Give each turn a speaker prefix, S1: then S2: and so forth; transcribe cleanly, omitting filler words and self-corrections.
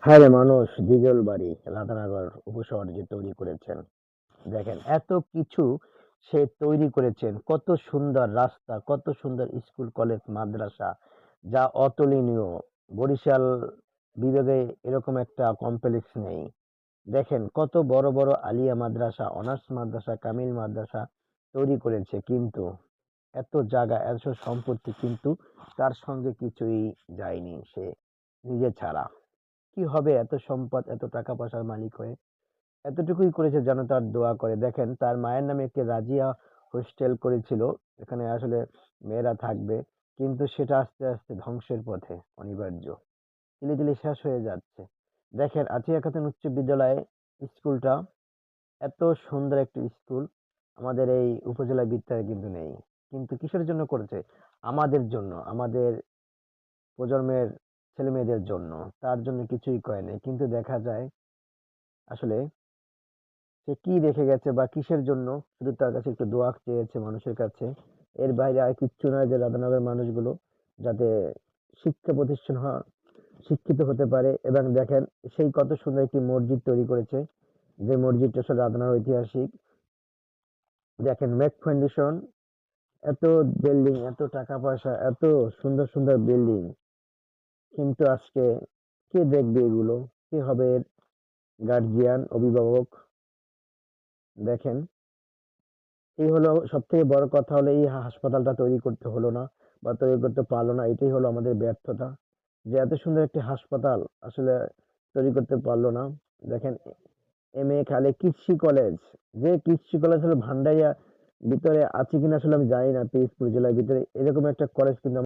S1: হ্যাঁ রে মানুষ দ্বিজল বাড়ি রাধানগর উপশহর যে তৈরি করেছেন, দেখেন এত কিছু সে তৈরি করেছেন, কত সুন্দর রাস্তা, কত সুন্দর স্কুল কলেজ মাদ্রাসা, যা অতুলনীয়। বরিশাল বিভাগে এরকম একটা কমপ্লেক্স নেই। দেখেন কত বড় বড় আলিয়া মাদ্রাসা, অনার্স মাদ্রাসা, কামিল মাদ্রাসা তৈরি করেছে, কিন্তু এত জায়গা, এত সম্পত্তি, কিন্তু তার সঙ্গে কিছুই যায়নি সে নিজে ছাড়া। কি হবে এত সম্পদ, এত টাকা পয়সার মালিক হয়ে? এতটুকুই করেছে যেন তার দোয়া করে। দেখেন তার মায়ের নামে একটি রাজিয়া হোস্টেল করেছিল, এখানে আসলে মেয়েরা থাকবে, কিন্তু সেটা আস্তে আস্তে ধ্বংসের পথে অনিবার্য, ধীরে ধীরে শেষ হয়ে যাচ্ছে। দেখেন আতিয়া খাতুন উচ্চ বিদ্যালয় স্কুলটা এত সুন্দর একটি স্কুল আমাদের এই উপজেলা ভিত্তিতে কিন্তু নেই। কিন্তু কিসের জন্য করেছে? আমাদের জন্য, আমাদের প্রজন্মের ছেলে মেয়েদের জন্য। তার জন্য কিছুই করে নাই, কিন্তু দেখা যায় আসলে সে কি রেখে গেছে বা কিসের জন্য, শুধু তার কাছে একটু দোয়া চেয়েছে মানুষের কাছে। এর বাইরে আর কিচ্ছু নয়, যে রাধানগরের মানুষগুলো যাতে শিক্ষা প্রতিষ্ঠান শিক্ষিত হতে পারে। এবং দেখেন সেই কত সুন্দর একটি মসজিদ তৈরি করেছে, যে মসজিদটা আসলে রাধানগর ঐতিহাসিক। দেখেন মেক ফাউন্ডেশন, এত বিল্ডিং, এত টাকা পয়সা, এত সুন্দর সুন্দর বিল্ডিং, কিন্তু আজকে কে দেখবে এগুলো? কে হবে এর গার্জিয়ান, অভিভাবক? দেখেন, এই হলো সবথেকে বড় কথা, হলো এই হাসপাতালটা তৈরি করতে হলো না বা তৈরি করতে পারলো না, এটাই হলো আমাদের ব্যর্থতা। যে এত সুন্দর একটি হাসপাতাল আসলে তৈরি করতে পারলো না। দেখেন খালে কৃষি কলেজ, যে কৃষি কলেজ হলো ভান্ডারিয়া ভিতরে আছে কিনা আসলে আমি জানি না, পিরোজপুর জেলার ভিতরে এরকম একটা কলেজ কিন্তু